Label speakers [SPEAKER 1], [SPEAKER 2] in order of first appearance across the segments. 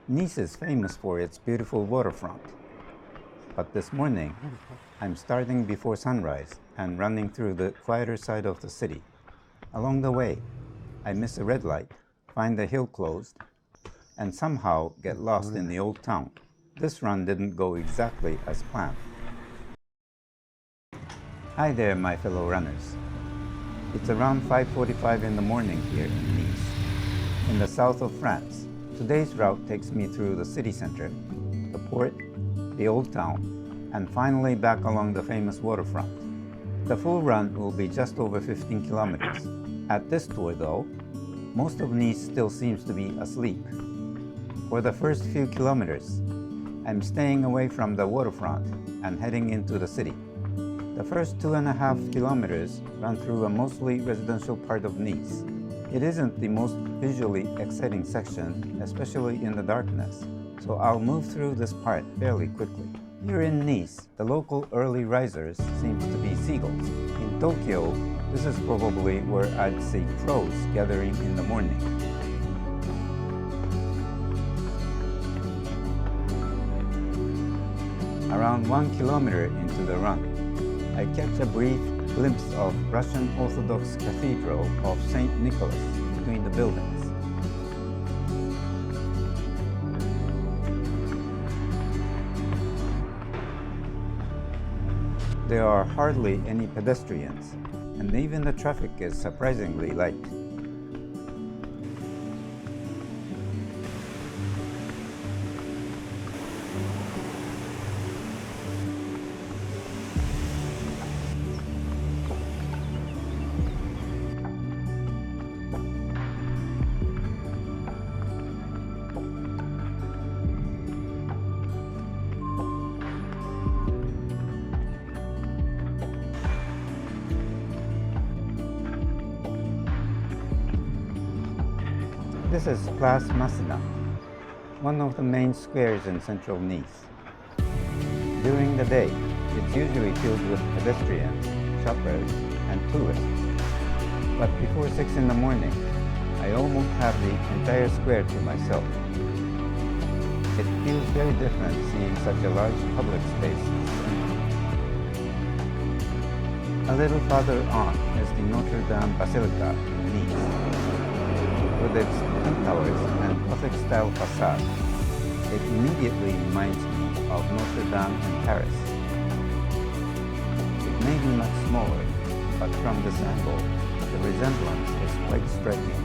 [SPEAKER 1] Nice is famous for its beautiful waterfront. But this morning, I'm starting before sunrise and running through the quieter side of the city. Along the way, I miss a red light, find the hill closed, and somehow get lost in the old town. This run didn't go exactly as planned. Hi there, my fellow runners. It's around 5:45 in the morning here in Nice, in the south of France. Today's route takes me through the city center, the port, the old town, and finally back along the famous waterfront. The full run will be just over 15 kilometers. At this tour, though, most of Nice still seems to be asleep. For the first few kilometers, I'm staying away from the waterfront and heading into the city. The first 2.5 kilometers run through a mostly residential part of Nice. It isn't the most visually exciting section, especially in the darkness, so I'll move through this part fairly quickly. Here in Nice, the local early risers seems to be seagulls. In Tokyo, this is probably where I'd see crows gathering in the morning. Around 1 kilometer into the run, I catch a brief glimpse of Russian Orthodox Cathedral of St. Nicholas between the buildings. There are hardly any pedestrians, and even the traffic is surprisingly light. This is Place Masséna, one of the main squares in central Nice. During the day, it's usually filled with pedestrians, shoppers, and tourists. But before 6 in the morning, I almost have the entire square to myself. It feels very different seeing such a large public space. A little farther on is the Notre-Dame Basilica in Nice. With its twin towers and Gothic-style facade, it immediately reminds me of Notre-Dame in Paris. It may be much smaller, but from this angle, the resemblance is quite striking.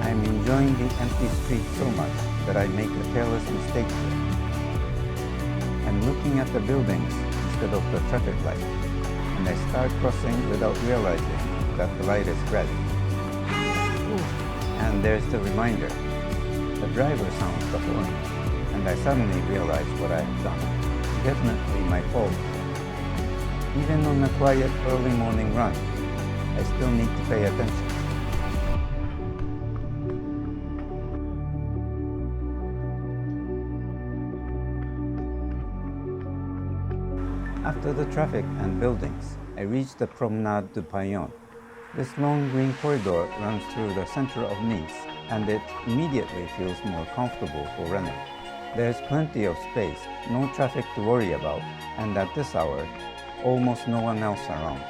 [SPEAKER 1] I'm enjoying the empty street so much that I make a careless mistake here. I'm looking at the buildings instead of the traffic light, and I start crossing without realizing that the light is red. And there's the reminder. The driver sounds the horn, and I suddenly realize what I have done. Definitely my fault. Even on a quiet early morning run, I still need to pay attention. After the traffic and buildings, I reach the Promenade du Paillon. This long green corridor runs through the center of Nice, and it immediately feels more comfortable for running. There's plenty of space, no traffic to worry about, and at this hour, almost no one else around.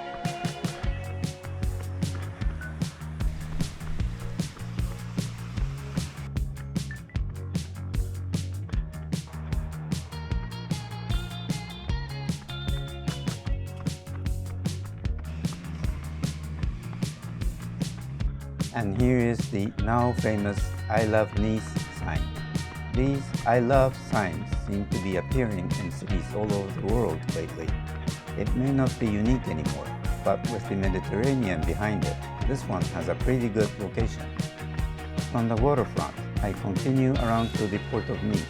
[SPEAKER 1] And here is the now famous I Love Nice sign. These I Love signs seem to be appearing in cities all over the world lately. It may not be unique anymore, but with the Mediterranean behind it, this one has a pretty good location. From the waterfront, I continue around to the port of Nice.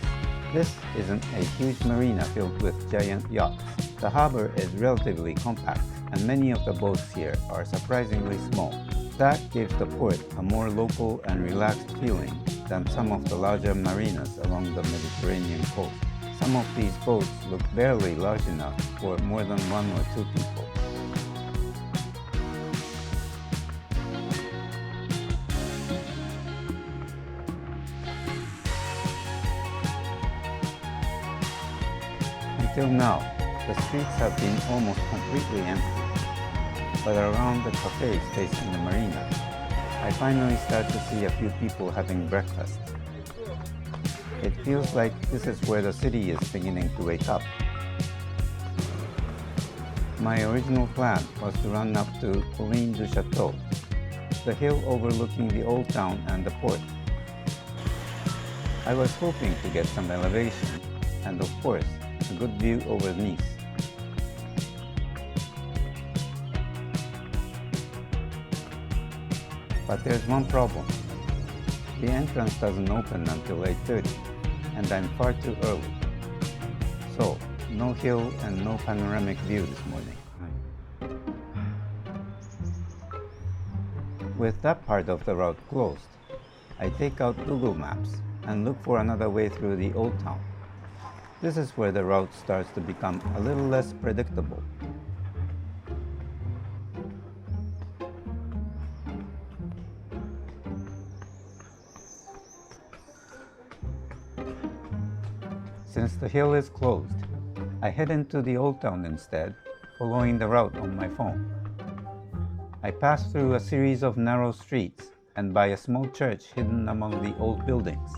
[SPEAKER 1] This isn't a huge marina filled with giant yachts. The harbor is relatively compact, and many of the boats here are surprisingly small. That gives the port a more local and relaxed feeling than some of the larger marinas along the Mediterranean coast. Some of these boats look barely large enough for more than one or two people. Until now, the streets have been almost completely empty, but around the cafes facing the marina, I finally start to see a few people having breakfast. It feels like this is where the city is beginning to wake up. My original plan was to run up to Colline du Château, the hill overlooking the old town and the port. I was hoping to get some elevation and, of course, a good view over Nice. But there's one problem. The entrance doesn't open until 8:30, and I'm far too early. So, no hill and no panoramic view this morning. With that part of the route closed, I take out Google Maps and look for another way through the old town. This is where the route starts to become a little less predictable. Since the hill is closed, I head into the old town instead, following the route on my phone. I pass through a series of narrow streets and by a small church hidden among the old buildings.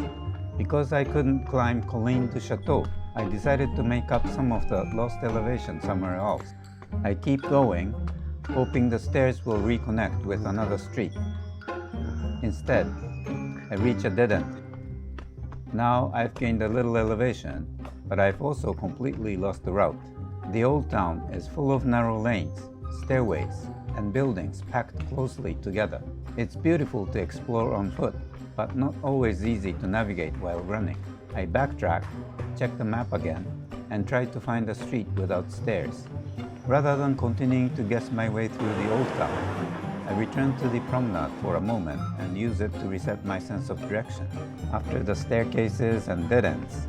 [SPEAKER 1] Because I couldn't climb Colline du Château, I decided to make up some of the lost elevation somewhere else. I keep going, hoping the stairs will reconnect with another street. Instead, I reach a dead end. Now I've gained a little elevation, but I've also completely lost the route. The old town is full of narrow lanes, stairways, and buildings packed closely together. It's beautiful to explore on foot, but not always easy to navigate while running. I backtrack, check the map again, and try to find a street without stairs. Rather than continuing to guess my way through the old town, I return to the promenade for a moment and use it to reset my sense of direction. After the staircases and dead ends,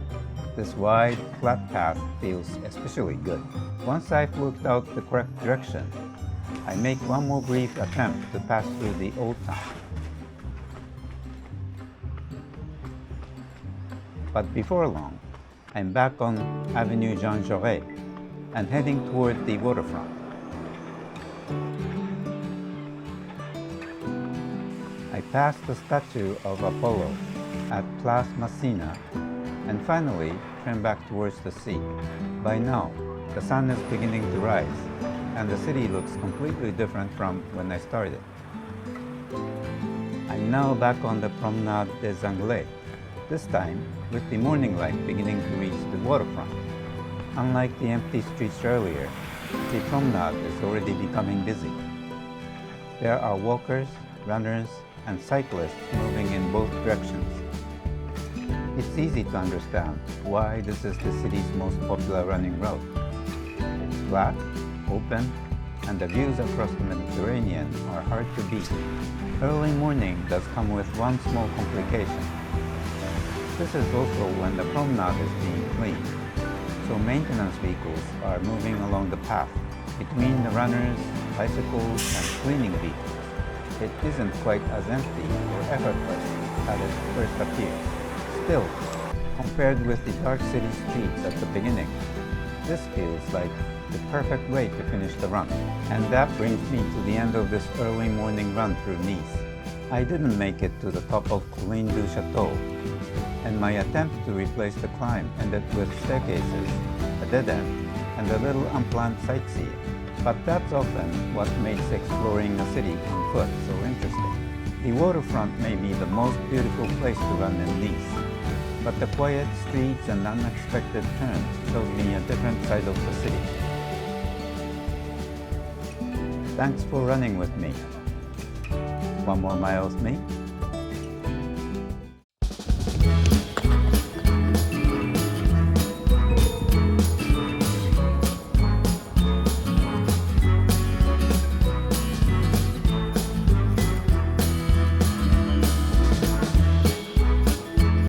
[SPEAKER 1] this wide, flat path feels especially good. Once I've worked out the correct direction, I make one more brief attempt to pass through the old town. But before long, I'm back on Avenue Jean Jaurès and heading toward the waterfront. I pass the statue of Apollo at Place Masséna and finally turn back towards the sea. By now, the sun is beginning to rise and the city looks completely different from when I started. I'm now back on the Promenade des Anglais, this time with the morning light beginning to reach the waterfront. Unlike the empty streets earlier, the promenade is already becoming busy. There are walkers, runners, and cyclists moving in both directions. It's easy to understand why this is the city's most popular running route. It's flat, open, and the views across the Mediterranean are hard to beat. Early morning does come with one small complication. This is also when the promenade is being cleaned, so maintenance vehicles are moving along the path between the runners, bicycles, and cleaning vehicles. It isn't quite as empty or effortless as it first appears. Still, compared with the dark city streets at the beginning, this feels like the perfect way to finish the run. And that brings me to the end of this early morning run through Nice. I didn't make it to the top of Colline du Château, and my attempt to replace the climb ended with staircases, a dead end, and a little unplanned sightseeing. But that's often what makes exploring a city on foot so interesting. The waterfront may be the most beautiful place to run in Nice, but the quiet streets and unexpected turns showed me a different side of the city. Thanks for running with me. One more mile with me?